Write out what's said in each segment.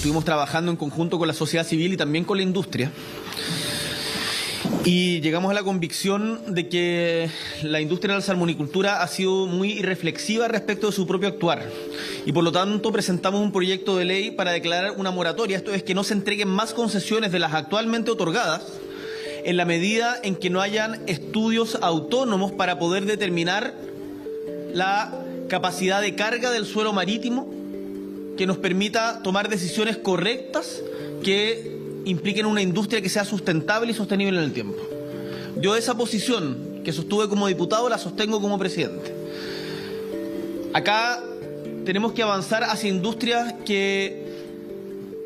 estuvimos trabajando en conjunto con la sociedad civil y también con la industria. Y llegamos a la convicción de que la industria de la salmonicultura ha sido muy irreflexiva respecto de su propio actuar. Y por lo tanto presentamos un proyecto de ley para declarar una moratoria, esto es que no se entreguen más concesiones de las actualmente otorgadas, en la medida en que no hayan estudios autónomos para poder determinar la capacidad de carga del suelo marítimo que nos permita tomar decisiones correctas que impliquen una industria que sea sustentable y sostenible en el tiempo. Yo esa posición que sostuve como diputado la sostengo como presidente. Acá tenemos que avanzar hacia industrias que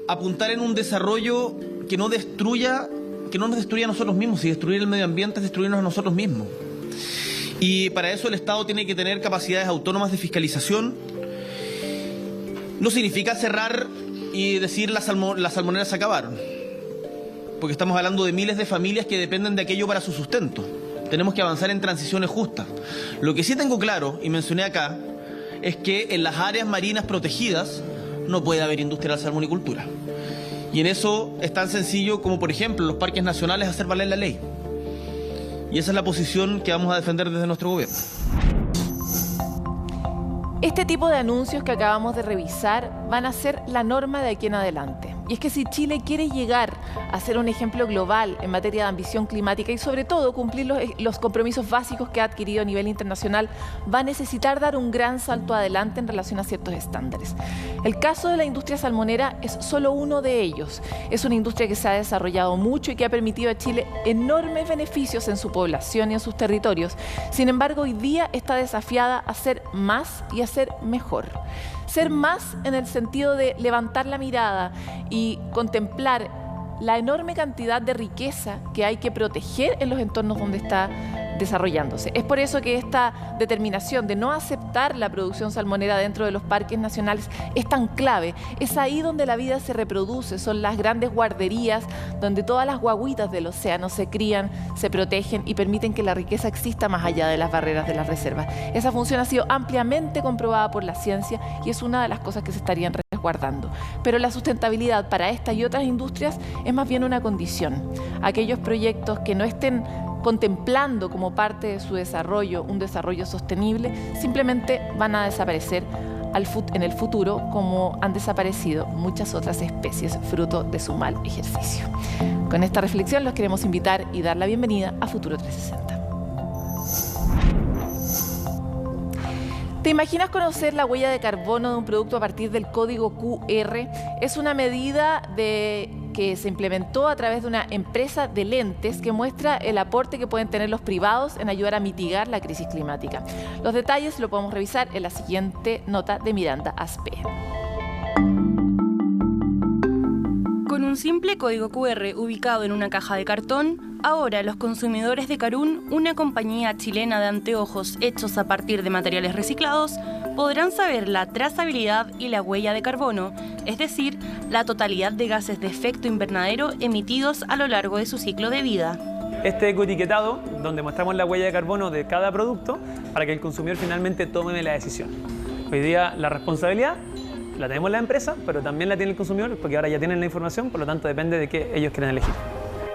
apuntar en un desarrollo que no nos destruya a nosotros mismos. Si destruir el medio ambiente es destruirnos a nosotros mismos. Y para eso el Estado tiene que tener capacidades autónomas de fiscalización. No significa cerrar y decir las salmoneras se acabaron, porque estamos hablando de miles de familias que dependen de aquello para su sustento. Tenemos que avanzar en transiciones justas. Lo que sí tengo claro, y mencioné acá, es que en las áreas marinas protegidas no puede haber industria de la salmonicultura. Y en eso es tan sencillo como, por ejemplo, en los parques nacionales hacer valer la ley. Y esa es la posición que vamos a defender desde nuestro gobierno. Este tipo de anuncios que acabamos de revisar van a ser la norma de aquí en adelante. Y es que si Chile quiere llegar a ser un ejemplo global en materia de ambición climática y sobre todo cumplir los compromisos básicos que ha adquirido a nivel internacional, va a necesitar dar un gran salto adelante en relación a ciertos estándares. El caso de la industria salmonera es solo uno de ellos. Es una industria que se ha desarrollado mucho y que ha permitido a Chile enormes beneficios en su población y en sus territorios. Sin embargo, hoy día está desafiada a ser más y a ser mejor. Ser más en el sentido de levantar la mirada y contemplar la enorme cantidad de riqueza que hay que proteger en los entornos donde está desarrollándose. Es por eso que esta determinación de no aceptar la producción salmonera dentro de los parques nacionales es tan clave. Es ahí donde la vida se reproduce, son las grandes guarderías donde todas las guaguitas del océano se crían, se protegen y permiten que la riqueza exista más allá de las barreras de las reservas. Esa función ha sido ampliamente comprobada por la ciencia y es una de las cosas que se estarían resguardando. Pero la sustentabilidad para esta y otras industrias es más bien una condición. Aquellos proyectos que no estén contemplando como parte de su desarrollo un desarrollo sostenible, simplemente van a desaparecer en el futuro, como han desaparecido muchas otras especies fruto de su mal ejercicio. Con esta reflexión los queremos invitar y dar la bienvenida a Futuro 360. ¿Te imaginas conocer la huella de carbono de un producto a partir del código QR? Es una medida que se implementó a través de una empresa de lentes que muestra el aporte que pueden tener los privados en ayudar a mitigar la crisis climática. Los detalles lo podemos revisar en la siguiente nota de Miranda Aspe. Con un simple código QR ubicado en una caja de cartón, ahora los consumidores de Carún, una compañía chilena de anteojos hechos a partir de materiales reciclados, podrán saber la trazabilidad y la huella de carbono, es decir, la totalidad de gases de efecto invernadero emitidos a lo largo de su ciclo de vida. Este ecoetiquetado, donde mostramos la huella de carbono de cada producto para que el consumidor finalmente tome la decisión. Hoy día la responsabilidad la tenemos la empresa, pero también la tiene el consumidor, porque ahora ya tienen la información, por lo tanto depende de qué ellos quieren elegir.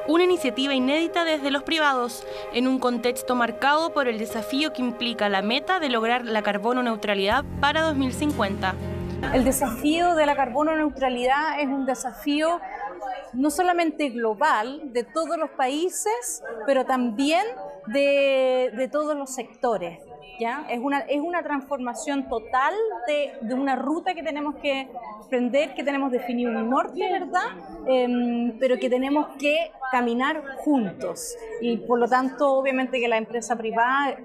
Una iniciativa inédita desde los privados, en un contexto marcado por el desafío que implica la meta de lograr la carbono neutralidad para 2050. El desafío de la carbono neutralidad es un desafío no solamente global de todos los países, pero también de todos los sectores. ¿Ya? Es una transformación total de una ruta que tenemos que emprender, que tenemos definido un norte, ¿verdad? Pero que tenemos que caminar juntos. Y por lo tanto, obviamente que la empresa privada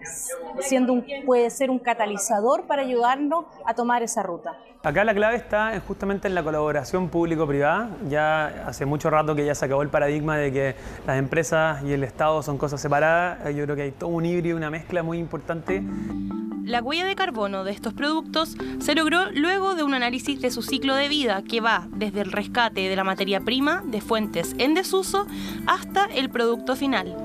puede ser un catalizador para ayudarnos a tomar esa ruta. Acá la clave está justamente en la colaboración público-privada. Ya hace mucho rato que ya se acabó el paradigma de que las empresas y el Estado son cosas separadas. Yo creo que hay todo un híbrido, una mezcla muy importante. La huella de carbono de estos productos se logró luego de un análisis de su ciclo de vida que va desde el rescate de la materia prima de fuentes en desuso hasta el producto final.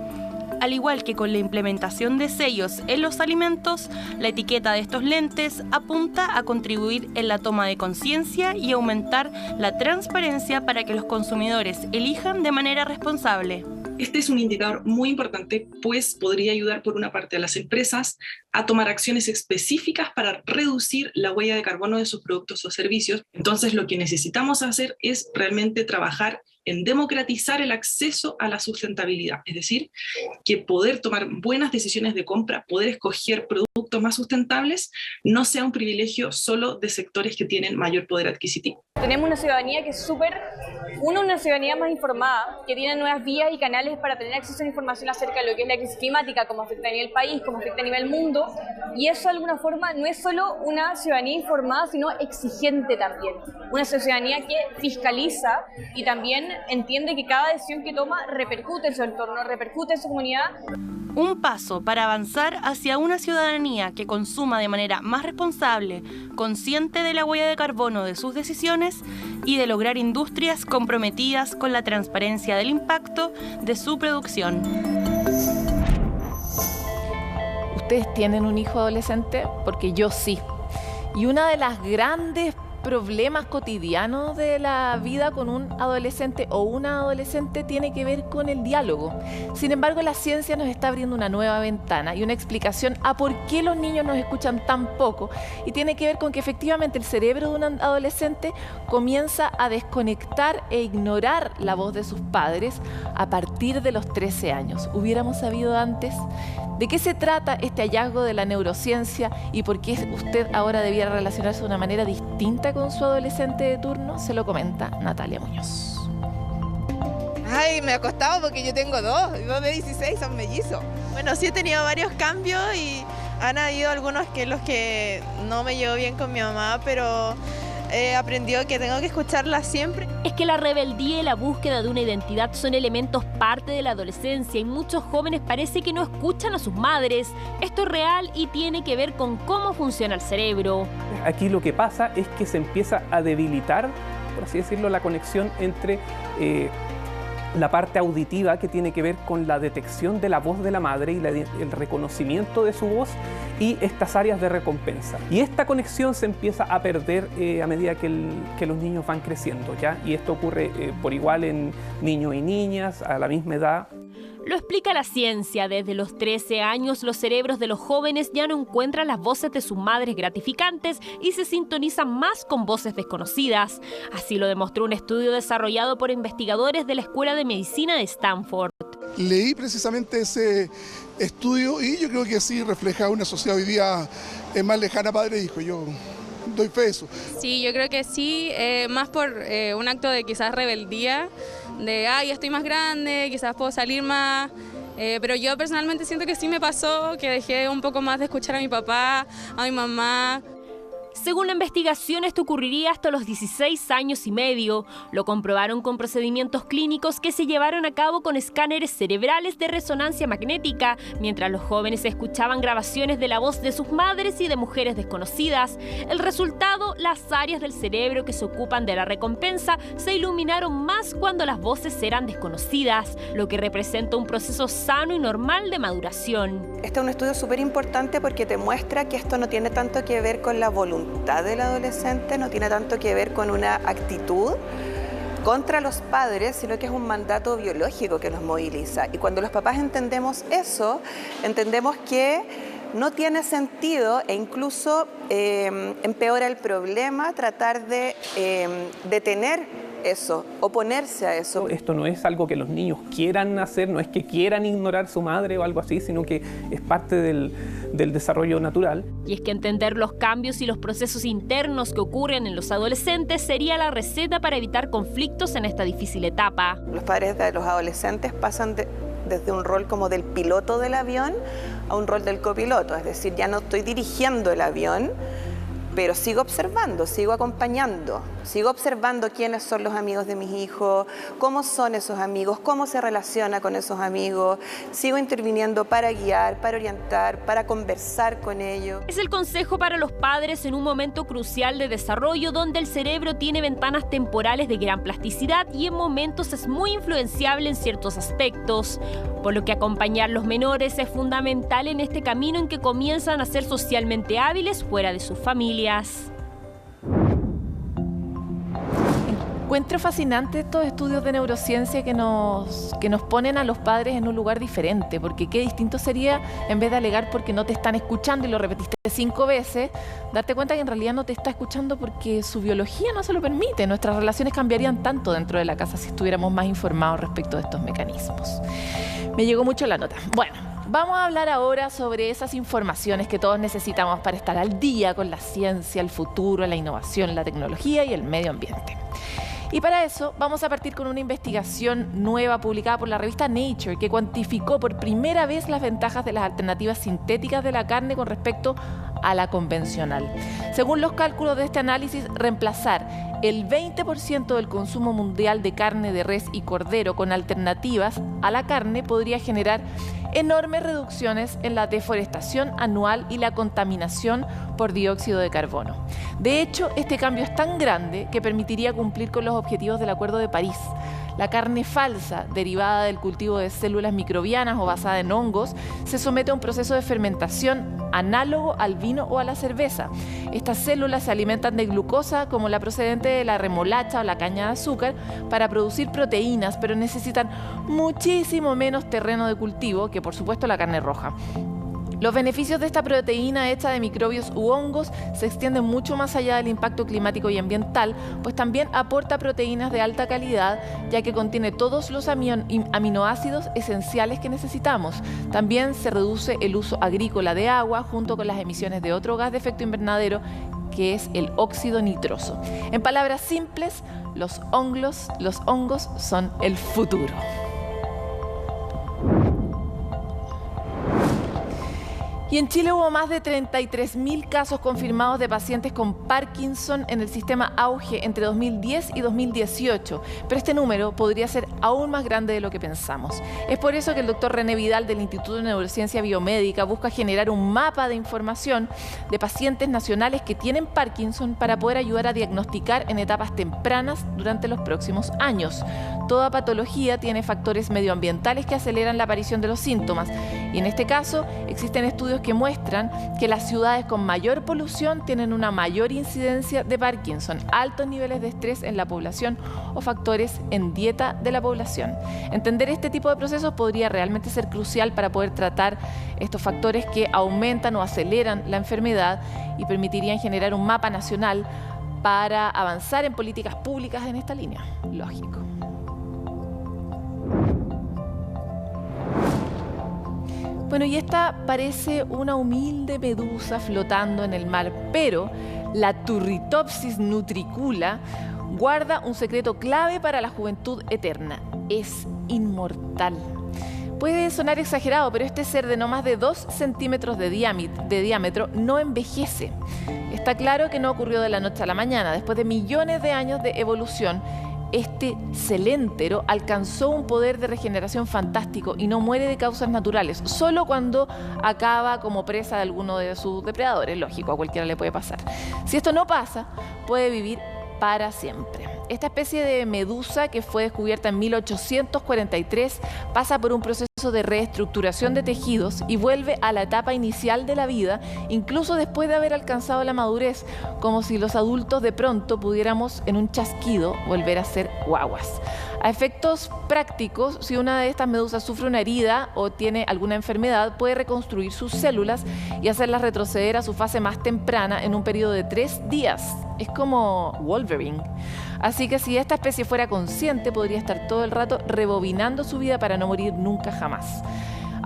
Al igual que con la implementación de sellos en los alimentos, la etiqueta de estos lentes apunta a contribuir en la toma de conciencia y aumentar la transparencia para que los consumidores elijan de manera responsable. Este es un indicador muy importante, pues podría ayudar por una parte a las empresas a tomar acciones específicas para reducir la huella de carbono de sus productos o servicios. Entonces, lo que necesitamos hacer es realmente trabajar en democratizar el acceso a la sustentabilidad, es decir, que poder tomar buenas decisiones de compra, poder escoger productos más sustentables, no sea un privilegio solo de sectores que tienen mayor poder adquisitivo. Tenemos una ciudadanía que es una ciudadanía más informada, que tiene nuevas vías y canales para tener acceso a información acerca de lo que es la crisis climática, cómo afecta a nivel país, cómo afecta a nivel mundo, y eso de alguna forma no es solo una ciudadanía informada, sino exigente también. Una ciudadanía que fiscaliza y también entiende que cada decisión que toma repercute en su entorno, repercute en su comunidad. Un paso para avanzar hacia una ciudadanía que consuma de manera más responsable, consciente de la huella de carbono de sus decisiones y de lograr industrias comprometidas con la transparencia del impacto de su producción. ¿Ustedes tienen un hijo adolescente? Porque yo sí. Y una de las grandes problemas cotidianos de la vida con un adolescente o una adolescente tiene que ver con el diálogo. Sin embargo, la ciencia nos está abriendo una nueva ventana y una explicación a por qué los niños nos escuchan tan poco, y tiene que ver con que efectivamente el cerebro de un adolescente comienza a desconectar e ignorar la voz de sus padres a partir de los 13 años. ¿Hubiéramos sabido antes? ¿De qué se trata este hallazgo de la neurociencia y por qué usted ahora debiera relacionarse de una manera distinta con su adolescente de turno? Se lo comenta Natalia Muñoz. Ay, me ha costado porque yo tengo dos de 16, son mellizos. Bueno, sí he tenido varios cambios y han habido algunos que los que no me llevo bien con mi mamá, pero he aprendido que tengo que escucharla siempre. Es que la rebeldía y la búsqueda de una identidad son elementos parte de la adolescencia y muchos jóvenes parece que no escuchan a sus madres. Esto es real y tiene que ver con cómo funciona el cerebro. Aquí lo que pasa es que se empieza a debilitar, por así decirlo, la conexión entre la parte auditiva, que tiene que ver con la detección de la voz de la madre y el reconocimiento de su voz, y estas áreas de recompensa. Y esta conexión se empieza a perder a medida que los niños van creciendo, ¿ya? Y esto ocurre por igual en niños y niñas a la misma edad. Lo explica la ciencia. Desde los 13 años, los cerebros de los jóvenes ya no encuentran las voces de sus madres gratificantes y se sintonizan más con voces desconocidas. Así lo demostró un estudio desarrollado por investigadores de la Escuela de Medicina de Stanford. Leí precisamente ese estudio y yo creo que sí refleja una sociedad hoy día más lejana padre e hijo. Yo doy fe de eso. Sí, yo creo que sí, más por un acto de quizás rebeldía, de ya estoy más grande, quizás puedo salir más, pero yo personalmente siento que sí me pasó, que dejé un poco más de escuchar a mi papá, a mi mamá. Según la investigación, esto ocurriría hasta los 16 años y medio. Lo comprobaron con procedimientos clínicos que se llevaron a cabo con escáneres cerebrales de resonancia magnética, mientras los jóvenes escuchaban grabaciones de la voz de sus madres y de mujeres desconocidas. El resultado, las áreas del cerebro que se ocupan de la recompensa se iluminaron más cuando las voces eran desconocidas, lo que representa un proceso sano y normal de maduración. Este es un estudio súper importante porque te muestra que esto no tiene tanto que ver con la voluntad del adolescente, no tiene tanto que ver con una actitud contra los padres, sino que es un mandato biológico que los moviliza. Y cuando los papás entendemos eso, entendemos que no tiene sentido e incluso empeora el problema tratar de detener eso, oponerse a eso. Esto no es algo que los niños quieran hacer, no es que quieran ignorar a su madre o algo así, sino que es parte del desarrollo natural. Y es que entender los cambios y los procesos internos que ocurren en los adolescentes sería la receta para evitar conflictos en esta difícil etapa. Los padres de los adolescentes pasan desde un rol como del piloto del avión a un rol del copiloto, es decir, ya no estoy dirigiendo el avión, pero sigo observando, sigo acompañando, sigo observando quiénes son los amigos de mis hijos, cómo son esos amigos, cómo se relaciona con esos amigos, sigo interviniendo para guiar, para orientar, para conversar con ellos. Es el consejo para los padres en un momento crucial de desarrollo donde el cerebro tiene ventanas temporales de gran plasticidad y en momentos es muy influenciable en ciertos aspectos. por lo que acompañar a los menores es fundamental en este camino en que comienzan a ser socialmente hábiles fuera de sus familias. Encuentro fascinante estos estudios de neurociencia que nos ponen a los padres en un lugar diferente, porque qué distinto sería, en vez de alegar porque no te están escuchando y lo repetiste 5 veces, darte cuenta que en realidad no te está escuchando porque su biología no se lo permite. Nuestras relaciones cambiarían tanto dentro de la casa si estuviéramos más informados respecto de estos mecanismos. Me llegó mucho la nota. Bueno, vamos a hablar ahora sobre esas informaciones que todos necesitamos para estar al día con la ciencia, el futuro, la innovación, la tecnología y el medio ambiente. Y para eso vamos a partir con una investigación nueva publicada por la revista Nature que cuantificó por primera vez las ventajas de las alternativas sintéticas de la carne con respecto a la convencional. Según los cálculos de este análisis, reemplazar el 20% del consumo mundial de carne de res y cordero con alternativas a la carne podría generar enormes reducciones en la deforestación anual y la contaminación por dióxido de carbono. De hecho, este cambio es tan grande que permitiría cumplir con los objetivos del Acuerdo de París. La carne falsa, derivada del cultivo de células microbianas o basada en hongos, se somete a un proceso de fermentación análogo al vino o a la cerveza. Estas células se alimentan de glucosa, como la procedente de la remolacha o la caña de azúcar, para producir proteínas, pero necesitan muchísimo menos terreno de cultivo que, por supuesto, la carne roja. Los beneficios de esta proteína hecha de microbios u hongos se extienden mucho más allá del impacto climático y ambiental, pues también aporta proteínas de alta calidad, ya que contiene todos los aminoácidos esenciales que necesitamos. También se reduce el uso agrícola de agua, junto con las emisiones de otro gas de efecto invernadero, que es el óxido nitroso. En palabras simples, los hongos son el futuro. Y en Chile hubo más de 33.000 casos confirmados de pacientes con Parkinson en el sistema Auge entre 2010 y 2018, pero este número podría ser aún más grande de lo que pensamos. Es por eso que el doctor René Vidal del Instituto de Neurociencia Biomédica busca generar un mapa de información de pacientes nacionales que tienen Parkinson para poder ayudar a diagnosticar en etapas tempranas durante los próximos años. Toda patología tiene factores medioambientales que aceleran la aparición de los síntomas, y en este caso existen estudios que muestran que las ciudades con mayor polución tienen una mayor incidencia de Parkinson, altos niveles de estrés en la población o factores en dieta de la población. Entender este tipo de procesos podría realmente ser crucial para poder tratar estos factores que aumentan o aceleran la enfermedad y permitirían generar un mapa nacional para avanzar en políticas públicas en esta línea. Lógico. Bueno, y esta parece una humilde medusa flotando en el mar, pero la Turritopsis nutricula guarda un secreto clave para la juventud eterna. Es inmortal. Puede sonar exagerado, pero este ser de no más de 2 centímetros de diámetro no envejece. Está claro que no ocurrió de la noche a la mañana. Después de millones de años de evolución, este celéntero alcanzó un poder de regeneración fantástico y no muere de causas naturales, solo cuando acaba como presa de alguno de sus depredadores. Lógico, a cualquiera le puede pasar. Si esto no pasa, puede vivir para siempre. Esta especie de medusa, que fue descubierta en 1843, pasa por un proceso de reestructuración de tejidos y vuelve a la etapa inicial de la vida, incluso después de haber alcanzado la madurez, como si los adultos de pronto pudiéramos en un chasquido volver a ser guaguas. A efectos prácticos, si una de estas medusas sufre una herida o tiene alguna enfermedad, puede reconstruir sus células y hacerlas retroceder a su fase más temprana en un periodo de 3 días. Es como Wolverine. Así que si esta especie fuera consciente, podría estar todo el rato rebobinando su vida para no morir nunca jamás.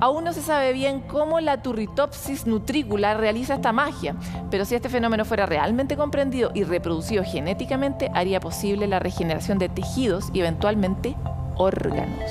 Aún no se sabe bien cómo la Turritopsis nutricula realiza esta magia, pero si este fenómeno fuera realmente comprendido y reproducido genéticamente, haría posible la regeneración de tejidos y eventualmente órganos.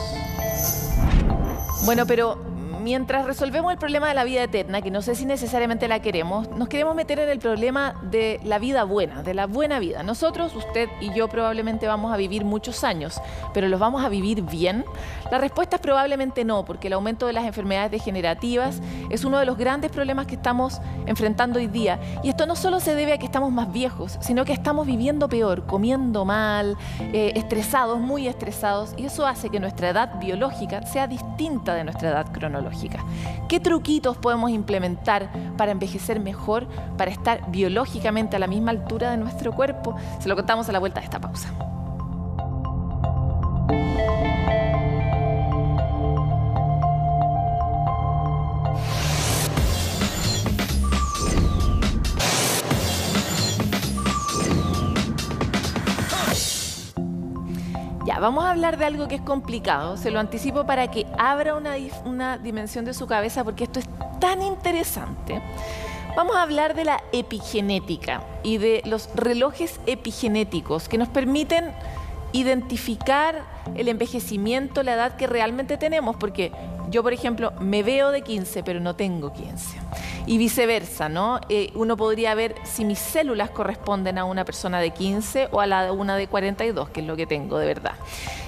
Bueno, pero mientras resolvemos el problema de la vida eterna, que no sé si necesariamente la queremos, nos queremos meter en el problema de la vida buena, de la buena vida. Nosotros, usted y yo probablemente vamos a vivir muchos años, pero ¿los vamos a vivir bien? La respuesta es probablemente no, porque el aumento de las enfermedades degenerativas es uno de los grandes problemas que estamos enfrentando hoy día. Y esto no solo se debe a que estamos más viejos, sino que estamos viviendo peor, comiendo mal, estresados, muy estresados, y eso hace que nuestra edad biológica sea distinta de nuestra edad cronológica. ¿Qué truquitos podemos implementar para envejecer mejor, para estar biológicamente a la misma altura de nuestro cuerpo? Se lo contamos a la vuelta de esta pausa. Ya, vamos a hablar de algo que es complicado, se lo anticipo para que abra una dimensión de su cabeza porque esto es tan interesante. Vamos a hablar de la epigenética y de los relojes epigenéticos que nos permiten identificar el envejecimiento, la edad que realmente tenemos, porque yo, por ejemplo, me veo de 15, pero no tengo 15. Y viceversa, ¿no? Uno podría ver si mis células corresponden a una persona de 15 o a la de una de 42, que es lo que tengo de verdad.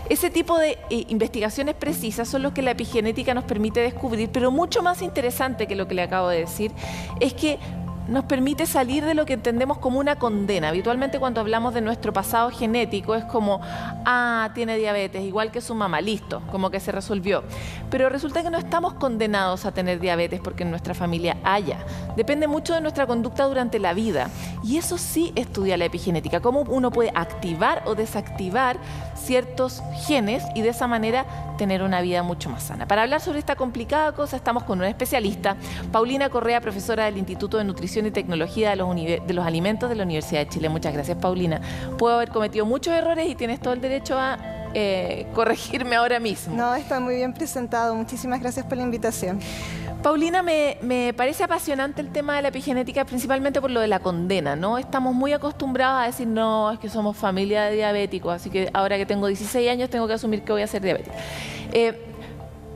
Ese tipo de investigaciones precisas son los que la epigenética nos permite descubrir, pero mucho más interesante que lo que le acabo de decir es que nos permite salir de lo que entendemos como una condena. Habitualmente cuando hablamos de nuestro pasado genético es como, tiene diabetes, igual que su mamá, listo, como que se resolvió. Pero resulta que no estamos condenados a tener diabetes porque en nuestra familia haya. Depende mucho de nuestra conducta durante la vida. Y eso sí estudia la epigenética, cómo uno puede activar o desactivar ciertos genes y de esa manera tener una vida mucho más sana. Para hablar sobre esta complicada cosa estamos con una especialista, Paulina Correa, profesora del Instituto de Nutrición y Tecnología de los Alimentos de la Universidad de Chile. Muchas gracias, Paulina. Puedo haber cometido muchos errores y tienes todo el derecho a corregirme ahora mismo. No, está muy bien presentado. Muchísimas gracias por la invitación. Paulina, me parece apasionante el tema de la epigenética, principalmente por lo de la condena, ¿no? Estamos muy acostumbrados a decir, no, es que somos familia de diabéticos, así que ahora que tengo 16 años tengo que asumir que voy a ser diabética.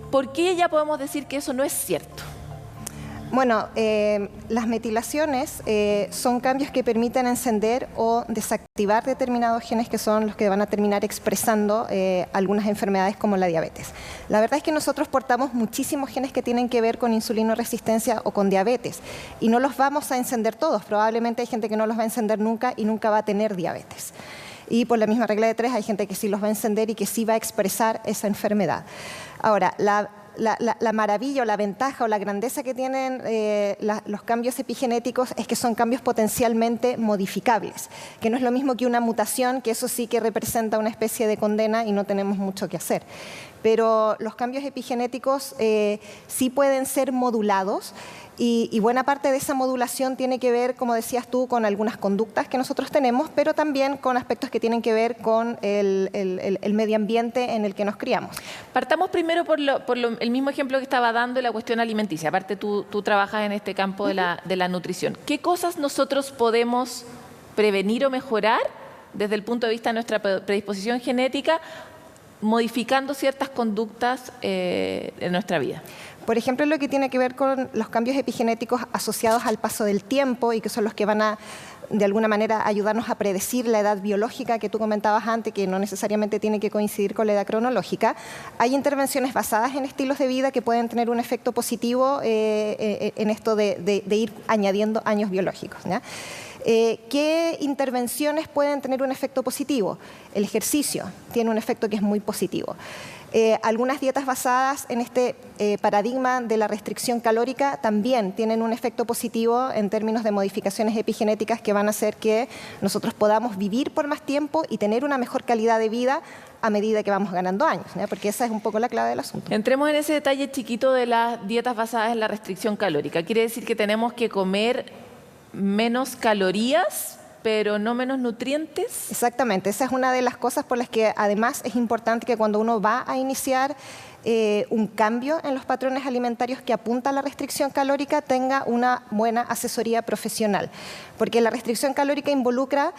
¿Por qué ya podemos decir que eso no es cierto? Bueno, las metilaciones son cambios que permiten encender o desactivar determinados genes que son los que van a terminar expresando algunas enfermedades como la diabetes. La verdad es que nosotros portamos muchísimos genes que tienen que ver con insulinoresistencia o con diabetes y no los vamos a encender todos. Probablemente hay gente que no los va a encender nunca y nunca va a tener diabetes. Y por la misma regla de 3 hay gente que sí los va a encender y que sí va a expresar esa enfermedad. Ahora, la maravilla o la ventaja o la grandeza que tienen los cambios epigenéticos es que son cambios potencialmente modificables, que no es lo mismo que una mutación, que eso sí que representa una especie de condena y no tenemos mucho que hacer. Pero los cambios epigenéticos sí pueden ser modulados y buena parte de esa modulación tiene que ver, como decías tú, con algunas conductas que nosotros tenemos, pero también con aspectos que tienen que ver con el medio ambiente en el que nos criamos. Partamos primero por el mismo ejemplo que estaba dando, la cuestión alimenticia. Aparte, tú trabajas en este campo de la nutrición. ¿Qué cosas nosotros podemos prevenir o mejorar desde el punto de vista de nuestra predisposición genética, modificando ciertas conductas en nuestra vida? Por ejemplo, lo que tiene que ver con los cambios epigenéticos asociados al paso del tiempo y que son los que van a, de alguna manera, ayudarnos a predecir la edad biológica que tú comentabas antes, que no necesariamente tiene que coincidir con la edad cronológica. Hay intervenciones basadas en estilos de vida que pueden tener un efecto positivo en esto de ir añadiendo años biológicos, ¿ya? ¿Qué intervenciones pueden tener un efecto positivo? El ejercicio tiene un efecto que es muy positivo. Algunas dietas basadas en este paradigma de la restricción calórica también tienen un efecto positivo en términos de modificaciones epigenéticas que van a hacer que nosotros podamos vivir por más tiempo y tener una mejor calidad de vida a medida que vamos ganando años, ¿no? Porque esa es un poco la clave del asunto. Entremos en ese detalle chiquito de las dietas basadas en la restricción calórica. ¿Quiere decir que tenemos que comer menos calorías, pero no menos nutrientes? Exactamente, esa es una de las cosas por las que además es importante que cuando uno va a iniciar un cambio en los patrones alimentarios que apunta a la restricción calórica tenga una buena asesoría profesional, porque la restricción calórica involucra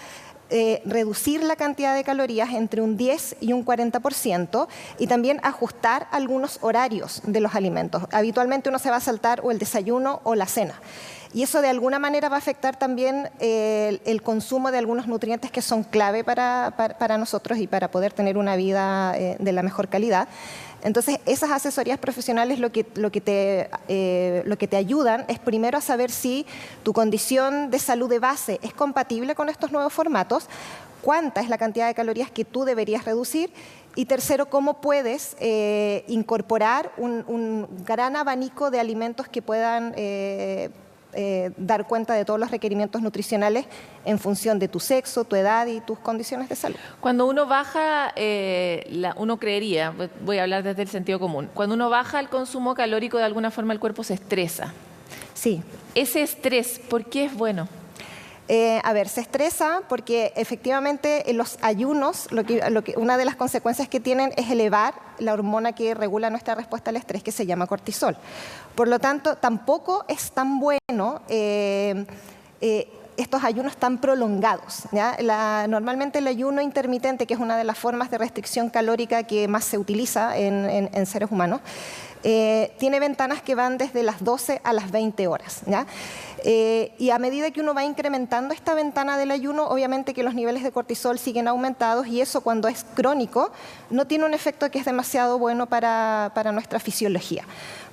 reducir la cantidad de calorías entre un 10 y un 40% y también ajustar algunos horarios de los alimentos. Habitualmente uno se va a saltar o el desayuno o la cena. Y eso de alguna manera va a afectar también el consumo de algunos nutrientes que son clave para nosotros y para poder tener una vida de la mejor calidad. Entonces, esas asesorías profesionales lo que te ayudan es primero a saber si tu condición de salud de base es compatible con estos nuevos formatos, cuánta es la cantidad de calorías que tú deberías reducir y tercero, cómo puedes incorporar un gran abanico de alimentos que puedan dar cuenta de todos los requerimientos nutricionales en función de tu sexo, tu edad y tus condiciones de salud. Cuando uno baja, uno creería, voy a hablar desde el sentido común, cuando uno baja el consumo calórico de alguna forma el cuerpo se estresa. Sí. Ese estrés, ¿por qué es bueno? Se estresa porque efectivamente en los ayunos una de las consecuencias que tienen es elevar la hormona que regula nuestra respuesta al estrés, que se llama cortisol. Por lo tanto, tampoco es tan bueno estos ayunos tan prolongados, ¿ya? Normalmente el ayuno intermitente, que es una de las formas de restricción calórica que más se utiliza en seres humanos, tiene ventanas que van desde las 12 a las 20 horas, ¿ya? Y a medida que uno va incrementando esta ventana del ayuno, obviamente que los niveles de cortisol siguen aumentados y eso cuando es crónico no tiene un efecto que es demasiado bueno para nuestra fisiología.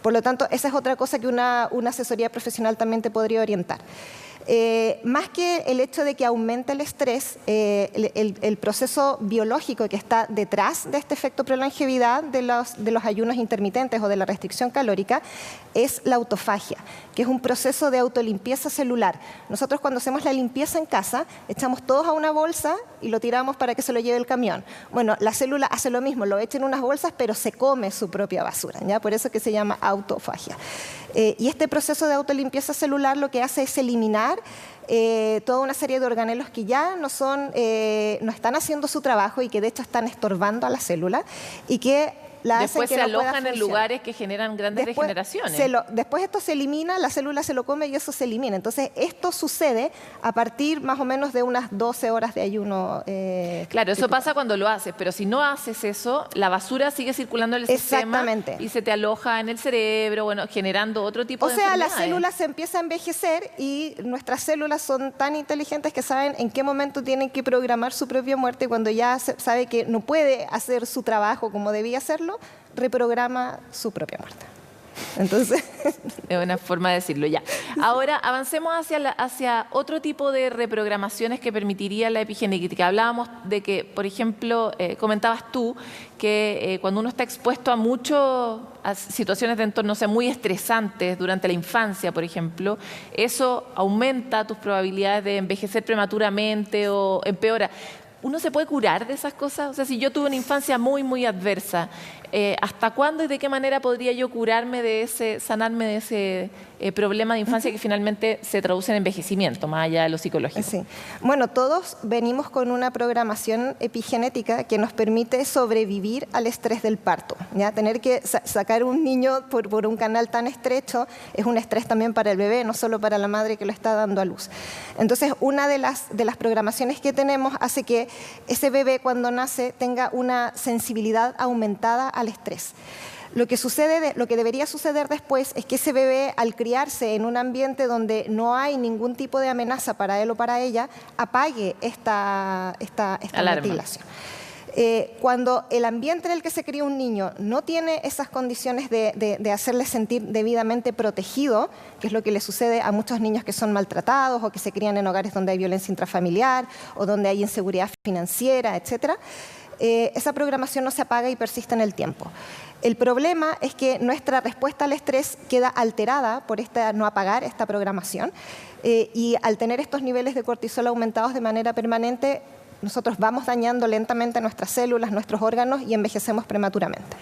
Por lo tanto, esa es otra cosa que una asesoría profesional también te podría orientar. Más que el hecho de que aumente el estrés, el proceso biológico que está detrás de este efecto prolongevidad de los ayunos intermitentes o de la restricción calórica es la autofagia, que es un proceso de autolimpieza celular. Nosotros cuando hacemos la limpieza en casa, echamos todos a una bolsa y lo tiramos para que se lo lleve el camión. Bueno, la célula hace lo mismo, lo echa en unas bolsas, pero se come su propia basura, ¿ya? Por eso que se llama autofagia. Y este proceso de autolimpieza celular lo que hace es eliminar toda una serie de organelos que ya no están haciendo su trabajo y que de hecho están estorbando a la célula y que la hacen después que se no alojan pueda en lugares que generan grandes degeneraciones. Después esto se elimina, la célula se lo come y eso se elimina. Entonces esto sucede a partir más o menos de unas 12 horas de ayuno. Claro, eso pasa cuando lo haces, pero si no haces eso, la basura sigue circulando en el sistema y se te aloja en el cerebro, bueno, generando otro tipo de enfermedades. La célula se empieza a envejecer y nuestras células son tan inteligentes que saben en qué momento tienen que programar su propia muerte. Cuando ya sabe que no puede hacer su trabajo como debía hacerlo, reprograma su propia muerte. Entonces, es una forma de decirlo ya. Ahora avancemos hacia otro tipo de reprogramaciones que permitiría la epigenética. Hablábamos de que, por ejemplo, comentabas tú que cuando uno está expuesto a situaciones de entorno, muy estresantes durante la infancia, por ejemplo, eso aumenta tus probabilidades de envejecer prematuramente o empeora. ¿Uno se puede curar de esas cosas? O sea, si yo tuve una infancia muy, muy adversa, ¿hasta cuándo y de qué manera podría yo sanarme de ese problema de infancia que finalmente se traduce en envejecimiento, más allá de lo psicológico? Sí. Bueno, todos venimos con una programación epigenética que nos permite sobrevivir al estrés del parto, ¿ya? Tener que sacar un niño por un canal tan estrecho es un estrés también para el bebé, no solo para la madre que lo está dando a luz. Entonces, una de las programaciones que tenemos hace que ese bebé cuando nace tenga una sensibilidad aumentada al estrés. Lo que debería suceder después es que ese bebé, al criarse en un ambiente donde no hay ningún tipo de amenaza para él o para ella, apague esta metilación. Cuando el ambiente en el que se cría un niño no tiene esas condiciones de hacerle sentir debidamente protegido, que es lo que le sucede a muchos niños que son maltratados o que se crían en hogares donde hay violencia intrafamiliar o donde hay inseguridad financiera, etcétera, esa programación no se apaga y persiste en el tiempo. El problema es que nuestra respuesta al estrés queda alterada por no apagar esta programación y al tener estos niveles de cortisol aumentados de manera permanente, nosotros vamos dañando lentamente nuestras células, nuestros órganos y envejecemos prematuramente.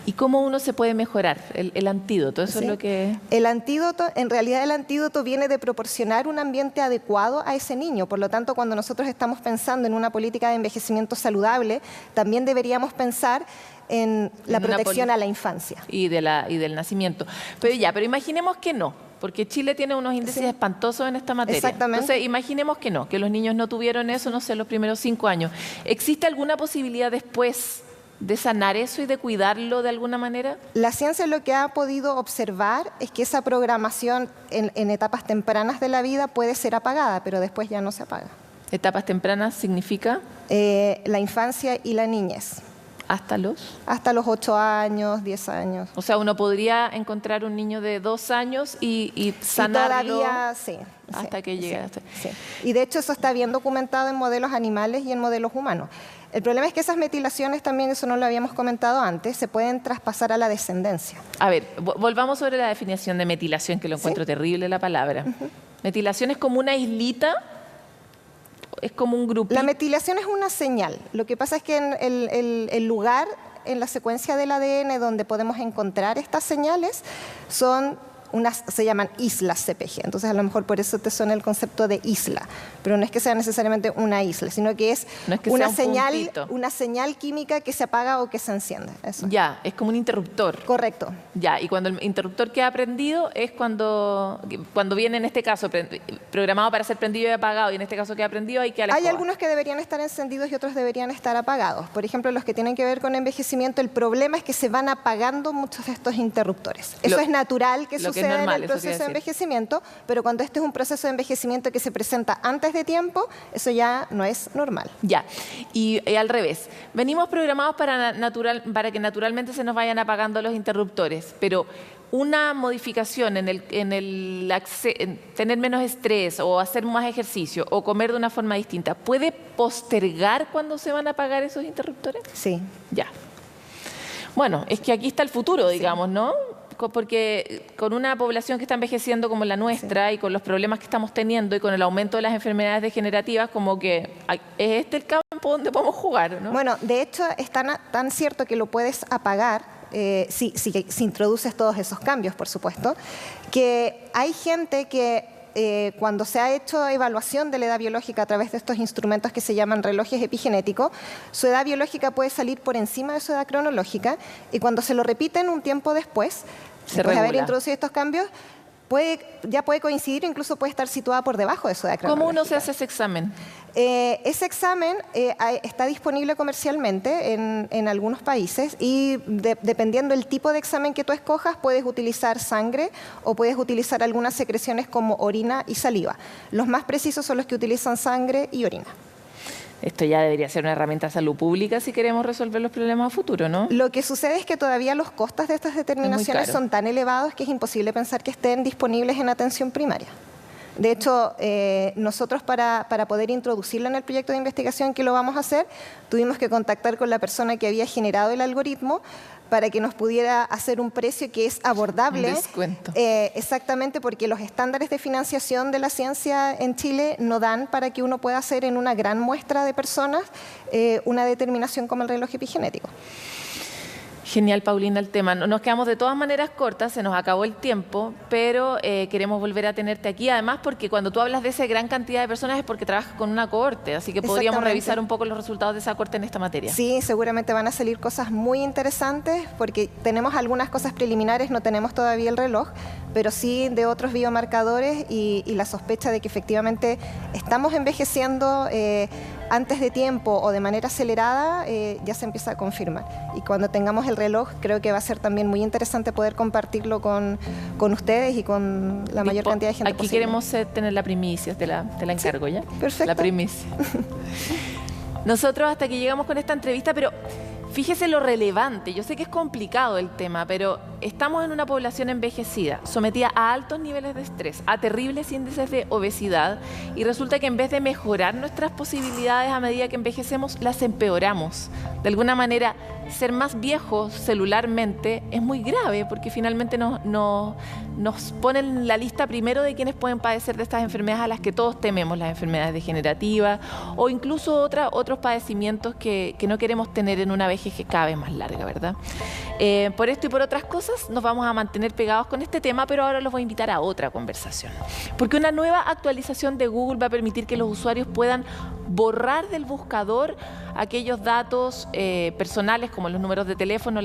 ¿Y cómo uno se puede mejorar? El antídoto, eso es lo que... El antídoto, en realidad el antídoto viene de proporcionar un ambiente adecuado a ese niño. Por lo tanto, cuando nosotros estamos pensando en una política de envejecimiento saludable, también deberíamos pensar en la protección a la infancia. Y del nacimiento. Pero imaginemos que no, porque Chile tiene unos índices espantosos en esta materia. Exactamente. Entonces, imaginemos que no, que los niños no tuvieron eso, no sé, los primeros 5 años. ¿Existe alguna posibilidad después de sanar eso y de cuidarlo de alguna manera? La ciencia lo que ha podido observar es que esa programación en etapas tempranas de la vida puede ser apagada, pero después ya no se apaga. ¿Etapas tempranas significa? La infancia y la niñez. ¿Hasta los? Hasta los 8 años, 10 años. O sea, uno podría encontrar un niño de 2 años y sanarlo. Y todavía, sí. Hasta que llegue. Sí. Y de hecho eso está bien documentado en modelos animales y en modelos humanos. El problema es que esas metilaciones también, eso no lo habíamos comentado antes, se pueden traspasar a la descendencia. A ver, volvamos sobre la definición de metilación, que lo encuentro terrible la palabra. Metilación es como una islita, es como un grupito. La metilación es una señal. Lo que pasa es que en el lugar en la secuencia del ADN donde podemos encontrar estas señales se llaman islas CPG. Entonces a lo mejor por eso te suena el concepto de isla, pero no es que sea necesariamente una isla, sino que es, una señal química que se apaga o que se enciende. Eso. Ya, es como un interruptor. Correcto. Ya, y cuando el interruptor queda prendido es cuando viene, en este caso, programado para ser prendido y apagado, y en este caso queda prendido, hay que alejar. Hay algunos que deberían estar encendidos y otros deberían estar apagados. Por ejemplo, los que tienen que ver con envejecimiento, el problema es que se van apagando muchos de estos interruptores. Eso es natural que suceda en el proceso de envejecimiento, pero cuando este es un proceso de envejecimiento que se presenta antes de tiempo, eso ya no es normal. Ya, y al revés, venimos programados para que naturalmente se nos vayan apagando los interruptores, pero una modificación en tener menos estrés o hacer más ejercicio o comer de una forma distinta, ¿puede postergar cuando se van a apagar esos interruptores? Sí. Ya. Bueno, es que aquí está el futuro, digamos, ¿no? Porque con una población que está envejeciendo como la nuestra y con los problemas que estamos teniendo y con el aumento de las enfermedades degenerativas, como que es este el campo donde podemos jugar, ¿no? Bueno, de hecho es tan cierto que lo puedes apagar si introduces todos esos cambios, por supuesto, que hay gente que cuando se ha hecho evaluación de la edad biológica a través de estos instrumentos que se llaman relojes epigenéticos, su edad biológica puede salir por encima de su edad cronológica y cuando se lo repiten un tiempo después de haber introducido estos cambios, ya puede coincidir, incluso puede estar situada por debajo de su edad cronológica. ¿Cómo uno se hace ese examen? Ese examen está disponible comercialmente en algunos países y dependiendo del tipo de examen que tú escojas, puedes utilizar sangre o puedes utilizar algunas secreciones como orina y saliva. Los más precisos son los que utilizan sangre y orina. Esto ya debería ser una herramienta de salud pública si queremos resolver los problemas a futuro, ¿no? Lo que sucede es que todavía los costos de estas determinaciones son tan elevados que es imposible pensar que estén disponibles en atención primaria. De hecho, nosotros para poder introducirlo en el proyecto de investigación que lo vamos a hacer, tuvimos que contactar con la persona que había generado el algoritmo para que nos pudiera hacer un precio que es abordable. Un descuento. Exactamente, porque los estándares de financiación de la ciencia en Chile no dan para que uno pueda hacer en una gran muestra de personas una determinación como el reloj epigenético. Genial, Paulina, el tema. Nos quedamos de todas maneras cortas, se nos acabó el tiempo, pero queremos volver a tenerte aquí. Además, porque cuando tú hablas de esa gran cantidad de personas es porque trabajas con una cohorte, así que podríamos revisar un poco los resultados de esa cohorte en esta materia. Sí, seguramente van a salir cosas muy interesantes, porque tenemos algunas cosas preliminares, no tenemos todavía el reloj, pero sí de otros biomarcadores y la sospecha de que efectivamente estamos envejeciendo antes de tiempo o de manera acelerada, ya se empieza a confirmar. Y cuando tengamos el reloj, creo que va a ser también muy interesante poder compartirlo con ustedes y con la mayor cantidad de gente aquí posible. Queremos tener la primicia, te la encargo, ¿ya? Perfecto. La primicia. Nosotros hasta que llegamos con esta entrevista, pero fíjese lo relevante. Yo sé que es complicado el tema, pero estamos en una población envejecida, sometida a altos niveles de estrés, a terribles índices de obesidad, y resulta que en vez de mejorar nuestras posibilidades a medida que envejecemos, las empeoramos. De alguna manera, ser más viejos celularmente es muy grave, porque finalmente nos ponen en la lista primero de quienes pueden padecer de estas enfermedades a las que todos tememos, las enfermedades degenerativas o incluso otros padecimientos que no queremos tener en una vejez que cada vez más larga, ¿verdad? Por esto y por otras cosas nos vamos a mantener pegados con este tema, pero ahora los voy a invitar a otra conversación. Porque una nueva actualización de Google va a permitir que los usuarios puedan borrar del buscador aquellos datos personales como los números de teléfono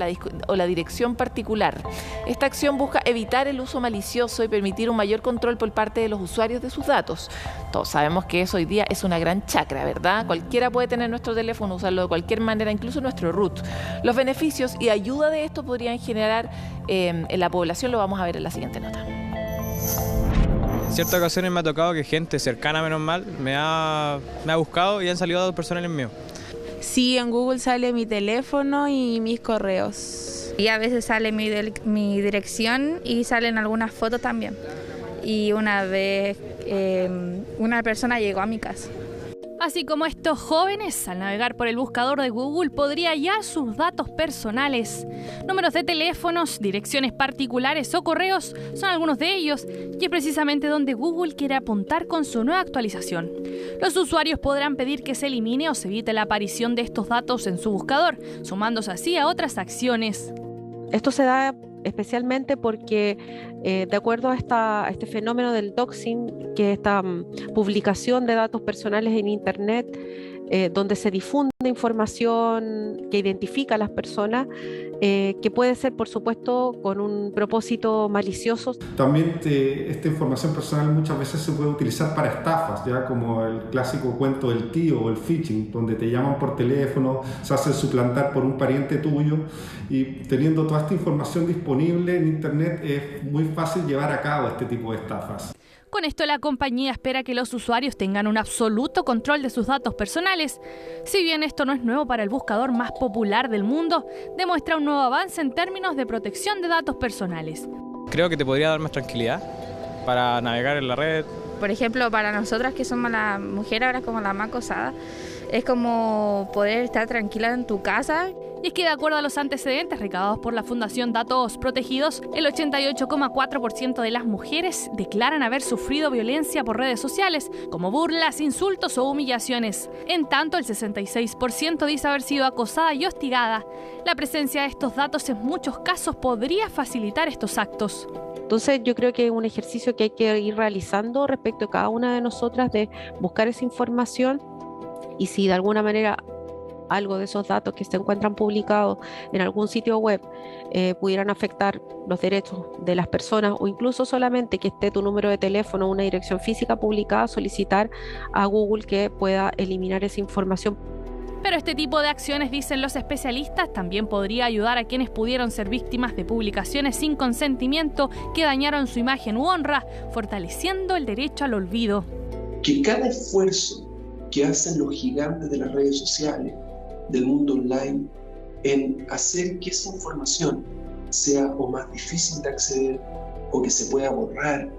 o la dirección particular. Esta acción busca evitar el uso malicioso y permitir un mayor control por parte de los usuarios de sus datos. Todos sabemos que eso hoy día es una gran chacra, ¿verdad? Cualquiera puede tener nuestro teléfono, usarlo de cualquier manera, incluso nuestro root. Los beneficios y ayuda de esto podrían generar en la población, lo vamos a ver en la siguiente nota. En ciertas ocasiones me ha tocado que gente cercana, menos mal, me ha buscado y han salido datos personales míos. Sí, en Google sale mi teléfono y mis correos. Y a veces sale mi dirección y salen algunas fotos también. Y una vez una persona llegó a mi casa. Así como estos jóvenes, al navegar por el buscador de Google, podría hallar sus datos personales. Números de teléfonos, direcciones particulares o correos son algunos de ellos, y es precisamente donde Google quiere apuntar con su nueva actualización. Los usuarios podrán pedir que se elimine o se evite la aparición de estos datos en su buscador, sumándose así a otras acciones. Esto se da especialmente porque de acuerdo a este fenómeno del doxing, que es esta publicación de datos personales en Internet, donde se difunde información que identifica a las personas, que puede ser, por supuesto, con un propósito malicioso. También esta información personal muchas veces se puede utilizar para estafas, ya como el clásico cuento del tío o el phishing, donde te llaman por teléfono, se hacen suplantar por un pariente tuyo, y teniendo toda esta información disponible en Internet es muy fácil llevar a cabo este tipo de estafas. Con esto, la compañía espera que los usuarios tengan un absoluto control de sus datos personales. Si bien esto no es nuevo para el buscador más popular del mundo, demuestra un nuevo avance en términos de protección de datos personales. Creo que te podría dar más tranquilidad para navegar en la red. Por ejemplo, para nosotras que somos la mujer ahora como la más acosada, es como poder estar tranquila en tu casa. Y es que de acuerdo a los antecedentes recabados por la Fundación Datos Protegidos, el 88,4% de las mujeres declaran haber sufrido violencia por redes sociales, como burlas, insultos o humillaciones. En tanto, el 66% dice haber sido acosada y hostigada. La presencia de estos datos en muchos casos podría facilitar estos actos. Entonces yo creo que es un ejercicio que hay que ir realizando respecto a cada una de nosotras, de buscar esa información, y si de alguna manera algo de esos datos que se encuentran publicados en algún sitio web pudieran afectar los derechos de las personas, o incluso solamente que esté tu número de teléfono o una dirección física publicada, solicitar a Google que pueda eliminar esa información. Pero este tipo de acciones, dicen los especialistas, también podría ayudar a quienes pudieron ser víctimas de publicaciones sin consentimiento que dañaron su imagen u honra, fortaleciendo el derecho al olvido. Que cada esfuerzo que hacen los gigantes de las redes sociales, del mundo online, en hacer que esa información sea o más difícil de acceder, o que se pueda borrar,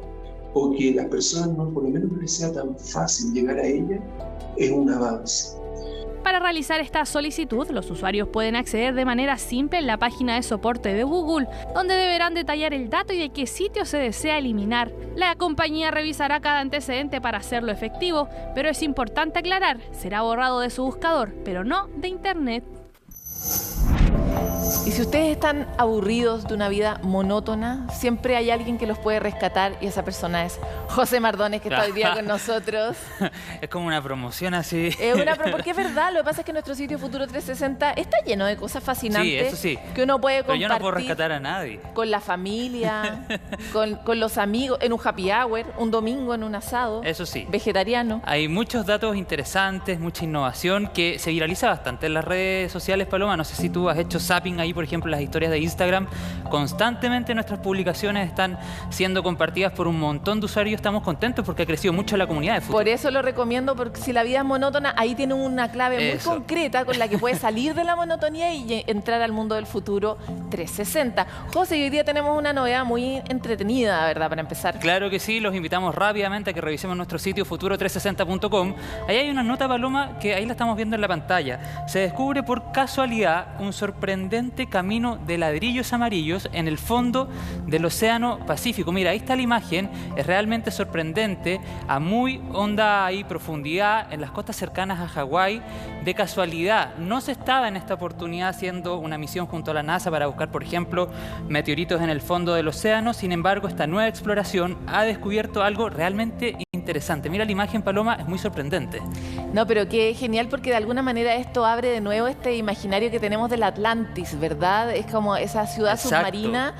o que las personas por lo menos no les sea tan fácil llegar a ella, es un avance. Para realizar esta solicitud, los usuarios pueden acceder de manera simple en la página de soporte de Google, donde deberán detallar el dato y de qué sitio se desea eliminar. La compañía revisará cada antecedente para hacerlo efectivo, pero es importante aclarar, será borrado de su buscador, pero no de Internet. Y si ustedes están aburridos de una vida monótona, siempre hay alguien que los puede rescatar, y esa persona es José Mardones, que está hoy día con nosotros. Es como una promoción así. Porque es verdad, lo que pasa es que nuestro sitio Futuro 360 está lleno de cosas fascinantes. Sí, eso sí. Que uno puede compartir. Pero yo no puedo rescatar a nadie. Con la familia, con los amigos, en un happy hour, un domingo en un asado. Eso sí. Vegetariano. Hay muchos datos interesantes, mucha innovación que se viraliza bastante en las redes sociales, Paloma. No sé si tú has hecho zapping ahí, por ejemplo, ejemplo, las historias de Instagram, constantemente nuestras publicaciones están siendo compartidas por un montón de usuarios. Estamos contentos porque ha crecido mucho la comunidad de Futuro. Por eso lo recomiendo, porque si la vida es monótona, ahí tiene una clave muy concreta con la que puedes salir de la monotonía y entrar al mundo del futuro 360. José, hoy día tenemos una novedad muy entretenida, ¿verdad? Para empezar. Claro que sí, los invitamos rápidamente a que revisemos nuestro sitio futuro360.com. Ahí hay una nota, Paloma, que ahí la estamos viendo en la pantalla. Se descubre por casualidad un sorprendente camino de ladrillos amarillos en el fondo del Océano Pacífico. Mira, ahí está la imagen, es realmente sorprendente, a muy honda y profundidad en las costas cercanas a Hawái. De casualidad, no se estaba en esta oportunidad haciendo una misión junto a la NASA para buscar, por ejemplo, meteoritos en el fondo del océano. Sin embargo, esta nueva exploración ha descubierto algo realmente interesante. Mira la imagen, Paloma, es muy sorprendente. No, pero qué genial, porque de alguna manera esto abre de nuevo este imaginario que tenemos del Atlantis, ¿verdad? Es como esa ciudad submarina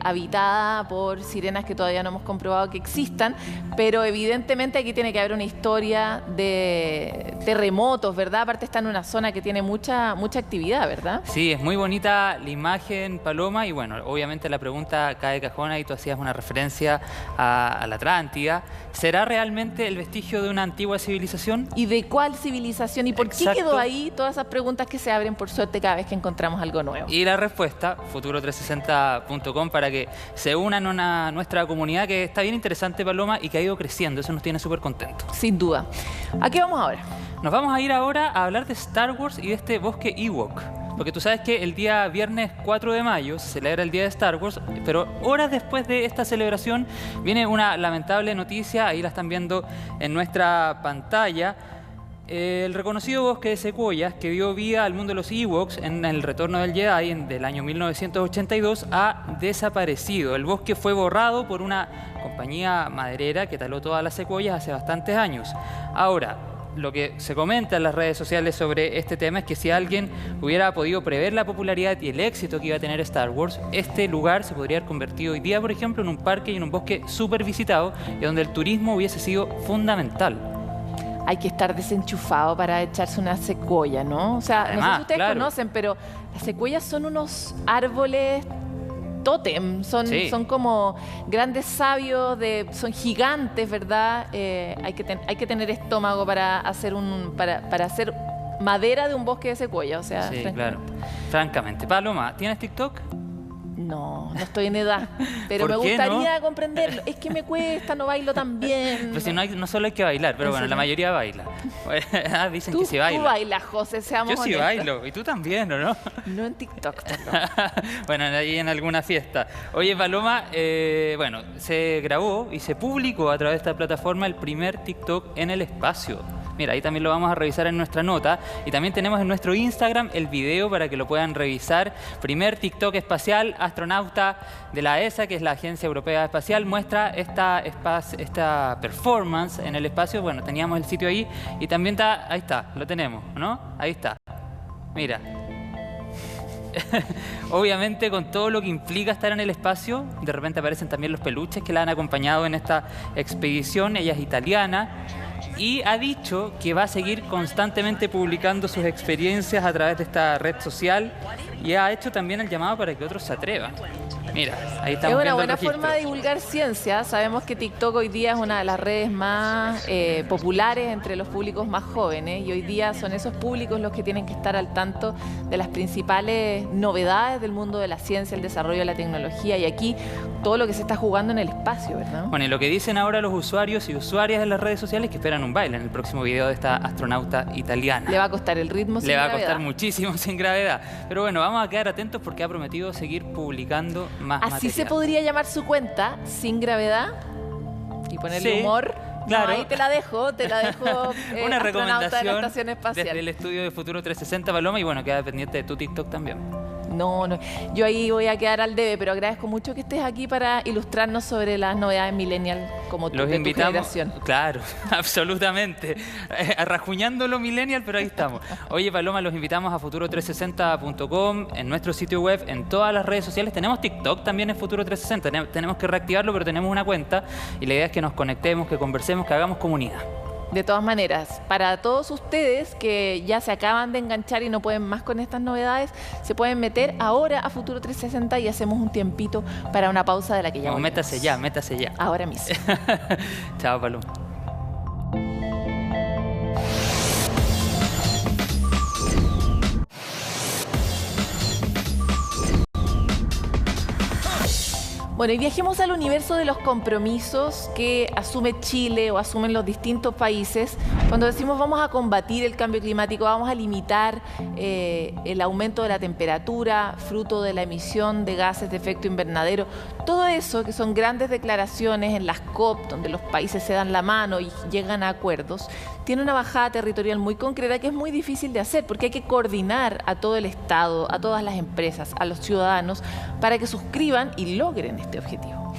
habitada por sirenas que todavía no hemos comprobado que existan, pero evidentemente aquí tiene que haber una historia de terremotos, ¿verdad? Aparte está en una zona que tiene mucha actividad, ¿verdad? Sí, es muy bonita la imagen, Paloma, y bueno, obviamente la pregunta cae de cajón y tú hacías una referencia a la Atlántida. ¿Será realmente el vestigio de una antigua civilización? ¿Y de cuál civilización? ¿Y por qué quedó ahí? Todas esas preguntas que se abren por suerte cada vez que encontramos algo nuevo. Y la respuesta, futuro360.com, para que se unan a nuestra comunidad, que está bien interesante, Paloma, y que ha ido creciendo. Eso nos tiene súper contentos. Sin duda. ¿A qué vamos ahora? Nos vamos a ir ahora a hablar de Star Wars y de este bosque Ewok. Porque tú sabes que el día viernes 4 de mayo se celebra el Día de Star Wars, pero horas después de esta celebración viene una lamentable noticia, ahí la están viendo en nuestra pantalla. El reconocido bosque de secuoyas que dio vida al mundo de los Ewoks en el Retorno del Jedi del año 1982 ha desaparecido. El bosque fue borrado por una compañía maderera que taló todas las secuoyas hace bastantes años. Ahora, lo que se comenta en las redes sociales sobre este tema es que si alguien hubiera podido prever la popularidad y el éxito que iba a tener Star Wars, este lugar se podría haber convertido hoy día, por ejemplo, en un parque y en un bosque súper visitado y donde el turismo hubiese sido fundamental. Hay que estar desenchufado para echarse una secuoya, ¿no? O sea, además, no sé si ustedes conocen, pero las secuoyas son unos árboles tótem, son como grandes sabios, son gigantes, ¿verdad? Hay que tener estómago para hacer para hacer madera de un bosque de secuoya, o sea. Sí, claro. Francamente. Paloma, ¿tienes TikTok? No estoy en edad, pero me gustaría comprenderlo. Es que me cuesta, no bailo tan bien. Pero si no solo hay que bailar, pero bueno, la mayoría baila. Dicen que sí baila. Tú bailas, José, seamos honestos. Yo sí bailo, y tú también, ¿o no? No en TikTok. Bueno, ahí en alguna fiesta. Oye, Paloma, bueno, se grabó y se publicó a través de esta plataforma el primer TikTok en el espacio. Mira, ahí también lo vamos a revisar en nuestra nota. Y también tenemos en nuestro Instagram el video para que lo puedan revisar. Primer TikTok espacial, astronauta de la ESA, que es la Agencia Europea Espacial, muestra esta performance en el espacio. Bueno, teníamos el sitio ahí y también está, ahí está, lo tenemos, ¿no? Ahí está. Mira. Obviamente con todo lo que implica estar en el espacio, de repente aparecen también los peluches que la han acompañado en esta expedición. Ella es italiana y ha dicho que va a seguir constantemente publicando sus experiencias a través de esta red social y ha hecho también el llamado para que otros se atrevan. Mira, ahí estamos viendo el registro. Es una buena forma de divulgar ciencia. Sabemos que TikTok hoy día es una de las redes más populares entre los públicos más jóvenes y hoy día son esos públicos los que tienen que estar al tanto de las principales novedades del mundo de la ciencia, el desarrollo de la tecnología y aquí todo lo que se está jugando en el espacio, ¿verdad? Bueno, y lo que dicen ahora los usuarios y usuarias de las redes sociales es que esperan un baile en el próximo video de esta astronauta italiana. Le va a costar el ritmo sin gravedad. Le va a costar muchísimo sin gravedad. Pero bueno, vamos a quedar atentos porque ha prometido seguir publicando más Así material. Se podría llamar su cuenta, Sin Gravedad, y ponerle humor. Claro. No, ahí te la dejo una recomendación de la Estación Espacial. desde el estudio de Futuro 360, Paloma, y bueno, queda pendiente de tu TikTok también. No, yo ahí voy a quedar al debe, pero agradezco mucho que estés aquí para ilustrarnos sobre las novedades millennial como tú, Los de invitamos, tu generación. Claro, absolutamente. Rajuñando lo millennial, pero ahí estamos. Oye, Paloma, los invitamos a futuro360.com, en nuestro sitio web, en todas las redes sociales. Tenemos TikTok también en Futuro360. Tenemos que reactivarlo, pero tenemos una cuenta y la idea es que nos conectemos, que conversemos, que hagamos comunidad. de todas maneras, para todos ustedes que ya se acaban de enganchar y no pueden más con estas novedades, se pueden meter ahora a Futuro 360 y hacemos un tiempito para una pausa de la que ya volvemos. Métase ya. Ahora mismo. Chao, Paloma. Bueno, y viajemos al universo de los compromisos que asume Chile o asumen los distintos países. Cuando decimos vamos a combatir el cambio climático, vamos a limitar el aumento de la temperatura, fruto de la emisión de gases de efecto invernadero, todo eso que son grandes declaraciones en las COP, donde los países se dan la mano y llegan a acuerdos, tiene una bajada territorial muy concreta que es muy difícil de hacer porque hay que coordinar a todo el Estado, a todas las empresas, a los ciudadanos para que suscriban y logren este objetivo.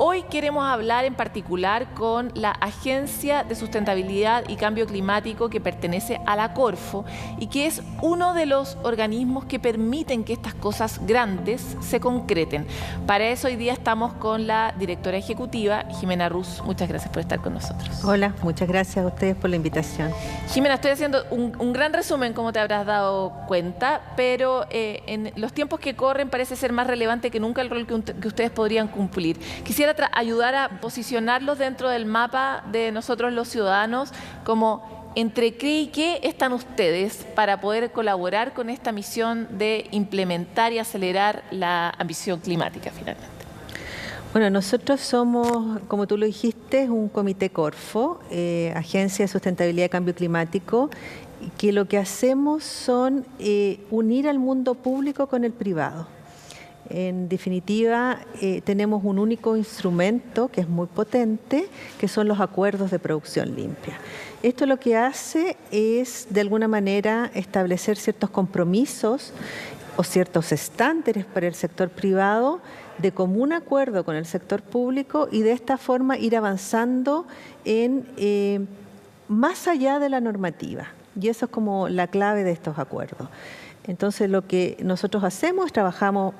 Hoy queremos hablar en particular con la Agencia de Sustentabilidad y Cambio Climático que pertenece a la Corfo y que es uno de los organismos que permiten que estas cosas grandes se concreten. Para eso hoy día estamos con la directora ejecutiva, Jimena Ruz. Muchas gracias por estar con nosotros. Hola, muchas gracias a ustedes por la invitación. Jimena, estoy haciendo un gran resumen, como te habrás dado cuenta, pero en los tiempos que corren parece ser más relevante que nunca el rol que ustedes podrían cumplir. Quisiera ayudar a posicionarlos dentro del mapa de nosotros los ciudadanos, como entre qué y qué están ustedes para poder colaborar con esta misión de implementar y acelerar la ambición climática finalmente. Bueno, nosotros somos, como tú lo dijiste, un comité Corfo, Agencia de Sustentabilidad y Cambio Climático, que lo que hacemos son unir al mundo público con el privado. En definitiva, tenemos un único instrumento que es muy potente, que son los acuerdos de producción limpia. Esto lo que hace es, de alguna manera, establecer ciertos compromisos o ciertos estándares para el sector privado de común acuerdo con el sector público y de esta forma ir avanzando en más allá de la normativa. Y eso es como la clave de estos acuerdos. Entonces, lo que nosotros hacemos es trabajamos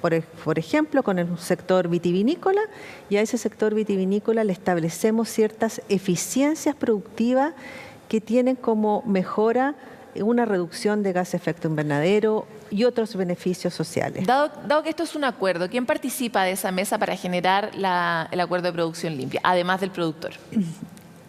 por ejemplo, con el sector vitivinícola, y a ese sector vitivinícola le establecemos ciertas eficiencias productivas que tienen como mejora una reducción de gas de efecto invernadero y otros beneficios sociales. Dado que esto es un acuerdo, ¿quién participa de esa mesa para generar el acuerdo de producción limpia, además del productor?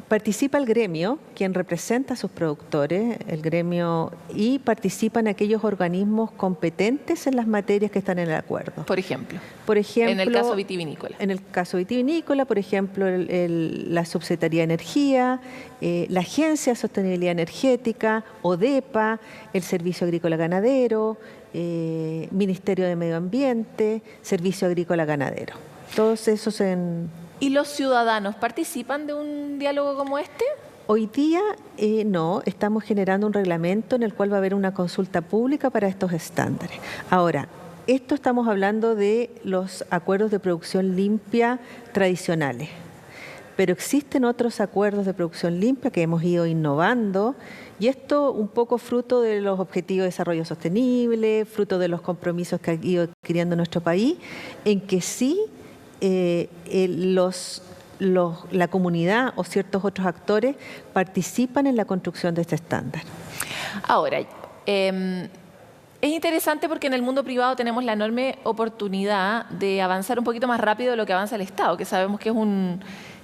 Participa el gremio, quien representa a sus productores, el gremio, y participan aquellos organismos competentes en las materias que están en el acuerdo. Por ejemplo, en el caso vitivinícola. En el caso vitivinícola, por ejemplo, la Subsecretaría de Energía, la Agencia de Sostenibilidad Energética, ODEPA, el Servicio Agrícola Ganadero, Ministerio de Medio Ambiente, Servicio Agrícola Ganadero. Todos esos ¿Y los ciudadanos participan de un diálogo como este? Hoy día no, estamos generando un reglamento en el cual va a haber una consulta pública para estos estándares. Ahora, esto estamos hablando de los acuerdos de producción limpia tradicionales, pero existen otros acuerdos de producción limpia que hemos ido innovando, y esto un poco fruto de los Objetivos de Desarrollo Sostenible, fruto de los compromisos que ha ido adquiriendo nuestro país, en que sí la comunidad o ciertos otros actores participan en la construcción de este estándar. Ahora, es interesante porque en el mundo privado tenemos la enorme oportunidad de avanzar un poquito más rápido de lo que avanza el Estado, que sabemos que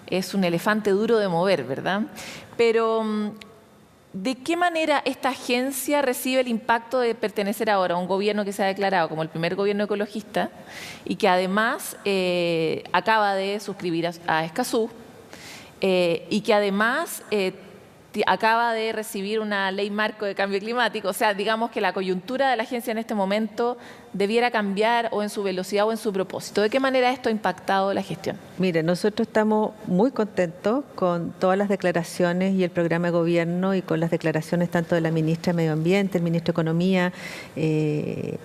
es un elefante duro de mover, ¿verdad? Pero ¿de qué manera esta agencia recibe el impacto de pertenecer ahora a un gobierno que se ha declarado como el primer gobierno ecologista y que además acaba de suscribir a Escazú y que además acaba de recibir una ley marco de cambio climático? O sea, digamos que la coyuntura de la agencia en este momento debiera cambiar o en su velocidad o en su propósito. ¿De qué manera esto ha impactado la gestión? Mire, nosotros estamos muy contentos con todas las declaraciones y el programa de gobierno y con las declaraciones tanto de la ministra de Medio Ambiente, el ministro de Economía, en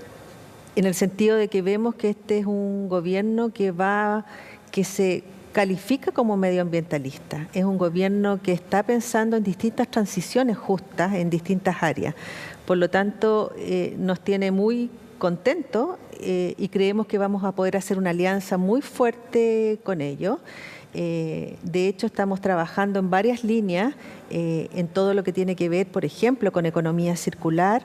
el sentido de que vemos que este es un gobierno que se califica como medioambientalista. Es un gobierno que está pensando en distintas transiciones justas en distintas áreas. Por lo tanto, nos tiene muy contentos y creemos que vamos a poder hacer una alianza muy fuerte con ellos. De hecho, estamos trabajando en varias líneas, en todo lo que tiene que ver, por ejemplo, con economía circular,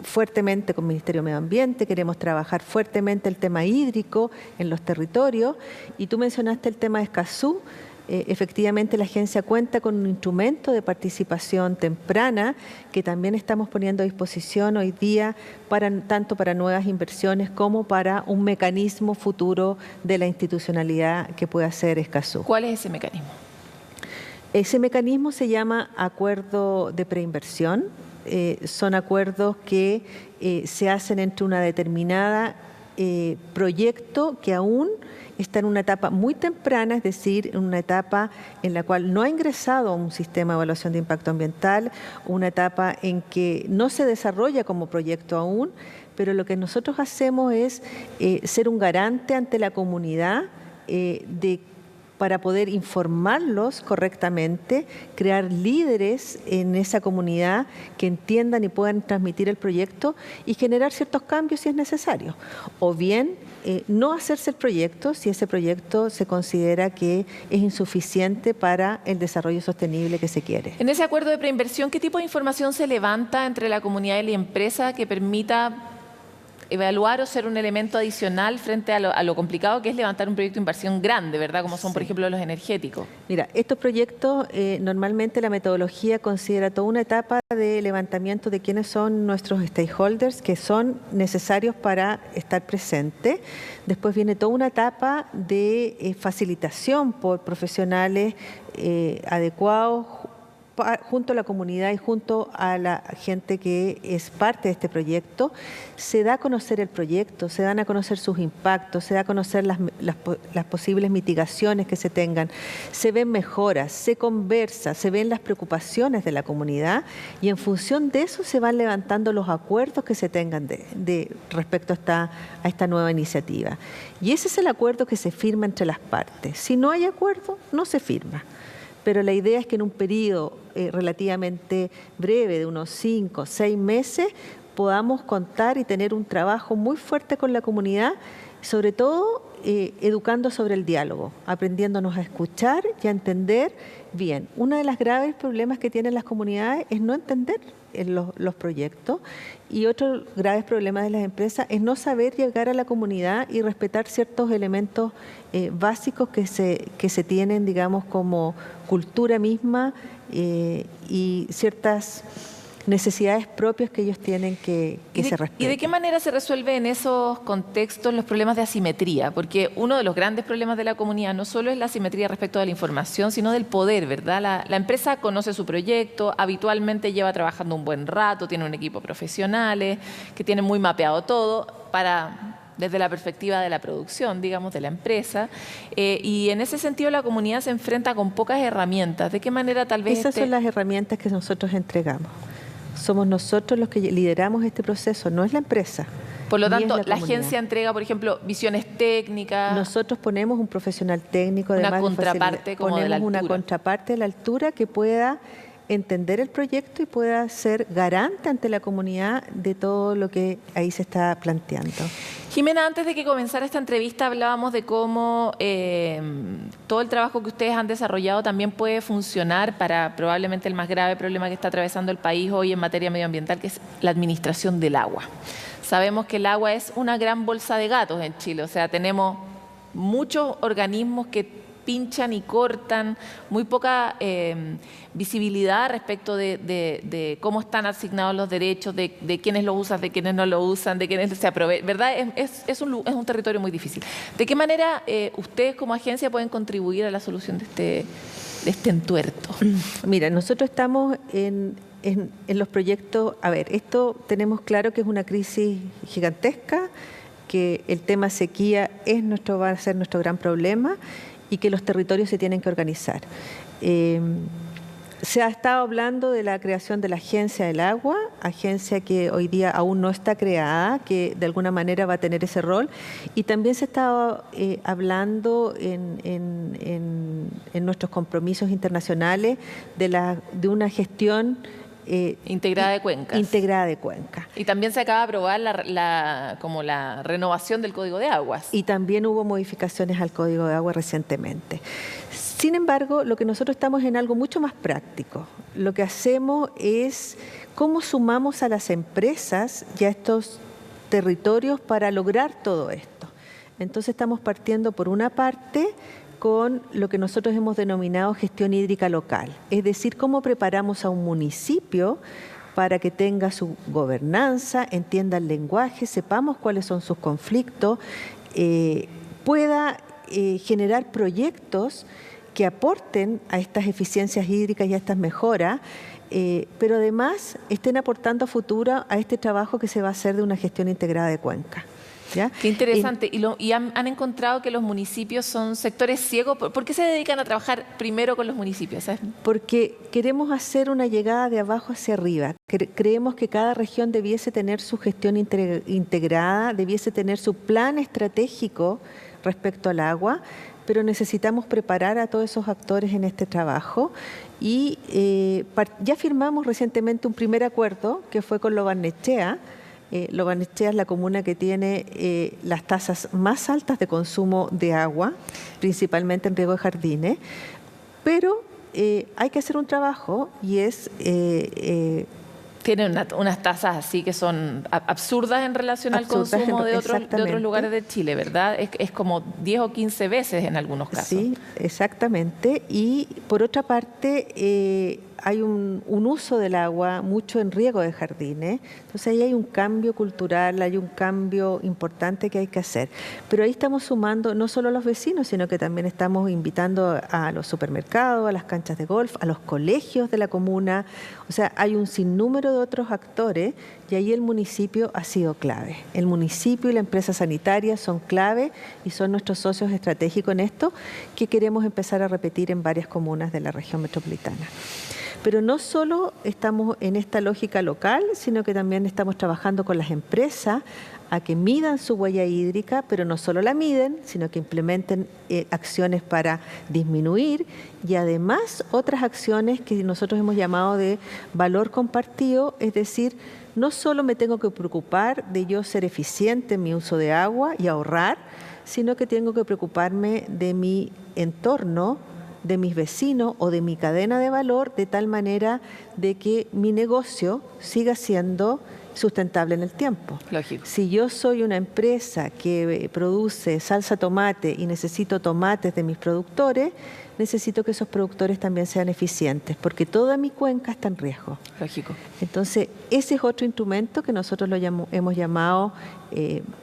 fuertemente con el Ministerio de Medio Ambiente, queremos trabajar fuertemente el tema hídrico en los territorios, y tú mencionaste el tema de Escazú. Efectivamente, la agencia cuenta con un instrumento de participación temprana que también estamos poniendo a disposición hoy día tanto para nuevas inversiones como para un mecanismo futuro de la institucionalidad que pueda ser Escazú. ¿Cuál es ese mecanismo? Ese mecanismo se llama acuerdo de preinversión. Son acuerdos que se hacen entre una determinada proyecto que aún está en una etapa muy temprana, es decir, en una etapa en la cual no ha ingresado a un sistema de evaluación de impacto ambiental, una etapa en que no se desarrolla como proyecto aún, pero lo que nosotros hacemos es ser un garante ante la comunidad para poder informarlos correctamente, crear líderes en esa comunidad que entiendan y puedan transmitir el proyecto y generar ciertos cambios si es necesario. O bien, no hacerse el proyecto si ese proyecto se considera que es insuficiente para el desarrollo sostenible que se quiere. En ese acuerdo de preinversión, ¿qué tipo de información se levanta entre la comunidad y la empresa que permita evaluar o ser un elemento adicional frente a lo complicado que es levantar un proyecto de inversión grande, ¿verdad? Como son, por ejemplo, los energéticos. Mira, estos proyectos, normalmente la metodología considera toda una etapa de levantamiento de quiénes son nuestros stakeholders que son necesarios para estar presentes. Después viene toda una etapa de facilitación por profesionales adecuados, junto a la comunidad y junto a la gente que es parte de este proyecto. Se da a conocer el proyecto, se dan a conocer sus impactos, se da a conocer las posibles mitigaciones que se tengan, se ven mejoras, se conversa, se ven las preocupaciones de la comunidad y en función de eso se van levantando los acuerdos que se tengan respecto a esta nueva iniciativa. Y ese es el acuerdo que se firma entre las partes. Si no hay acuerdo, no se firma. Pero la idea es que en un periodo relativamente breve, de unos 5 o 6 meses, podamos contar y tener un trabajo muy fuerte con la comunidad, sobre todo educando sobre el diálogo, aprendiéndonos a escuchar y a entender bien. Uno de los graves problemas que tienen las comunidades es no entender los proyectos, y otro graves problemas de las empresas es no saber llegar a la comunidad y respetar ciertos elementos básicos que se tienen, digamos, como cultura misma y ciertas necesidades propias que ellos tienen que se respeten. ¿Y de qué manera se resuelve en esos contextos los problemas de asimetría? Porque uno de los grandes problemas de la comunidad no solo es la asimetría respecto de la información, sino del poder, ¿verdad? La empresa conoce su proyecto, habitualmente lleva trabajando un buen rato, tiene un equipo profesionales que tienen muy mapeado todo desde la perspectiva de la producción, digamos, de la empresa, y en ese sentido la comunidad se enfrenta con pocas herramientas. ¿De qué manera tal vez Esas son las herramientas que nosotros entregamos. Somos nosotros los que lideramos este proceso, no es la empresa. Por lo tanto, la agencia entrega, por ejemplo, visiones técnicas. Nosotros ponemos un profesional técnico, una contraparte como de la altura. Ponemos una contraparte de la altura que pueda entender el proyecto y pueda ser garante ante la comunidad de todo lo que ahí se está planteando. Jimena, antes de que comenzara esta entrevista hablábamos de cómo todo el trabajo que ustedes han desarrollado también puede funcionar para probablemente el más grave problema que está atravesando el país hoy en materia medioambiental, que es la administración del agua. Sabemos que el agua es una gran bolsa de gatos en Chile, o sea, tenemos muchos organismos que pinchan y cortan, muy poca visibilidad respecto de cómo están asignados los derechos, de quiénes lo usan, de quiénes no lo usan, de quiénes se aprovechan, ¿verdad? Es un territorio muy difícil. ¿De qué manera ustedes como agencia pueden contribuir a la solución de este entuerto? Mira, nosotros estamos en los proyectos, esto tenemos claro que es una crisis gigantesca, que el tema sequía va a ser nuestro gran problema, y que los territorios se tienen que organizar. Se ha estado hablando de la creación de la Agencia del Agua, agencia que hoy día aún no está creada, que de alguna manera va a tener ese rol, y también se ha estado hablando en nuestros compromisos internacionales de una gestión integrada de cuencas. Integrada de cuenca. Y también se acaba de aprobar como la renovación del Código de Aguas. Y también hubo modificaciones al Código de Agua recientemente. Sin embargo, lo que nosotros estamos en algo mucho más práctico. Lo que hacemos es cómo sumamos a las empresas y a estos territorios para lograr todo esto. Entonces estamos partiendo por una parte con lo que nosotros hemos denominado gestión hídrica local, es decir, cómo preparamos a un municipio para que tenga su gobernanza, entienda el lenguaje, sepamos cuáles son sus conflictos, pueda generar proyectos que aporten a estas eficiencias hídricas y a estas mejoras, pero además estén aportando a futuro a este trabajo que se va a hacer de una gestión integrada de cuenca. ¿Ya? Qué interesante. ¿Y han encontrado que los municipios son sectores ciegos? ¿Por qué se dedican a trabajar primero con los municipios? ¿Sabes? Porque queremos hacer una llegada de abajo hacia arriba. Creemos que cada región debiese tener su gestión integrada, debiese tener su plan estratégico respecto al agua, pero necesitamos preparar a todos esos actores en este trabajo y ya firmamos recientemente un primer acuerdo que fue con Lo Barnechea. Lo Barnechea es la comuna que tiene las tasas más altas de consumo de agua, principalmente en riego de jardines, pero hay que hacer un trabajo y es... Tienen unas tasas así que son absurdas en relación al consumo de otros lugares de Chile, ¿verdad? Es como 10 o 15 veces en algunos casos. Sí, exactamente. Y por otra parte, hay un uso del agua mucho en riego de jardines. Entonces ahí hay un cambio cultural, hay un cambio importante que hay que hacer. Pero ahí estamos sumando no solo a los vecinos, sino que también estamos invitando a los supermercados, a las canchas de golf, a los colegios de la comuna. O sea, hay un sinnúmero de otros actores y ahí el municipio ha sido clave. El municipio y la empresa sanitaria son clave y son nuestros socios estratégicos en esto que queremos empezar a repetir en varias comunas de la región metropolitana. Pero no solo estamos en esta lógica local, sino que también estamos trabajando con las empresas a que midan su huella hídrica, pero no solo la miden, sino que implementen acciones para disminuir y además otras acciones que nosotros hemos llamado de valor compartido, es decir, no solo me tengo que preocupar de yo ser eficiente en mi uso de agua y ahorrar, sino que tengo que preocuparme de mi entorno, de mis vecinos o de mi cadena de valor, de tal manera de que mi negocio siga siendo sustentable en el tiempo. Lógico. Si yo soy una empresa que produce salsa tomate y necesito tomates de mis productores, necesito que esos productores también sean eficientes, porque toda mi cuenca está en riesgo. Lógico. Entonces, ese es otro instrumento que nosotros hemos llamado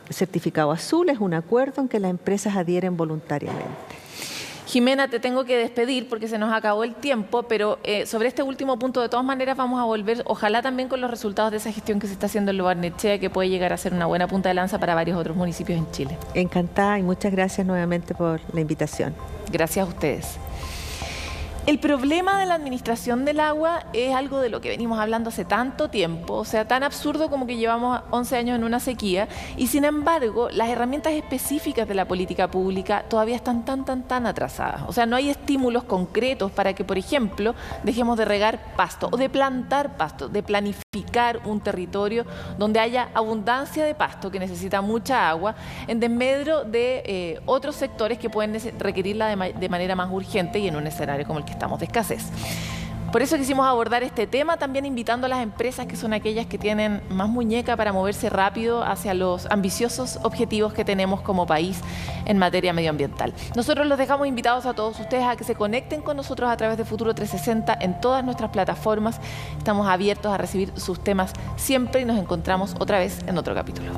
certificado azul, es un acuerdo en que las empresas adhieren voluntariamente. Jimena, te tengo que despedir porque se nos acabó el tiempo, pero sobre este último punto, de todas maneras, vamos a volver, ojalá también con los resultados de esa gestión que se está haciendo en Lo Barnechea, que puede llegar a ser una buena punta de lanza para varios otros municipios en Chile. Encantada y muchas gracias nuevamente por la invitación. Gracias a ustedes. El problema de la administración del agua es algo de lo que venimos hablando hace tanto tiempo, o sea, tan absurdo como que llevamos 11 años en una sequía, y sin embargo, las herramientas específicas de la política pública todavía están tan atrasadas. O sea, no hay estímulos concretos para que, por ejemplo, dejemos de regar pasto o de plantar pasto, de planificar un territorio donde haya abundancia de pasto que necesita mucha agua, en desmedro de otros sectores que pueden requerirla de manera más urgente y en un escenario como el que estamos de escasez. Por eso quisimos abordar este tema, también invitando a las empresas que son aquellas que tienen más muñeca para moverse rápido hacia los ambiciosos objetivos que tenemos como país en materia medioambiental. Nosotros los dejamos invitados a todos ustedes a que se conecten con nosotros a través de Futuro 360 en todas nuestras plataformas. Estamos abiertos a recibir sus temas siempre y nos encontramos otra vez en otro capítulo.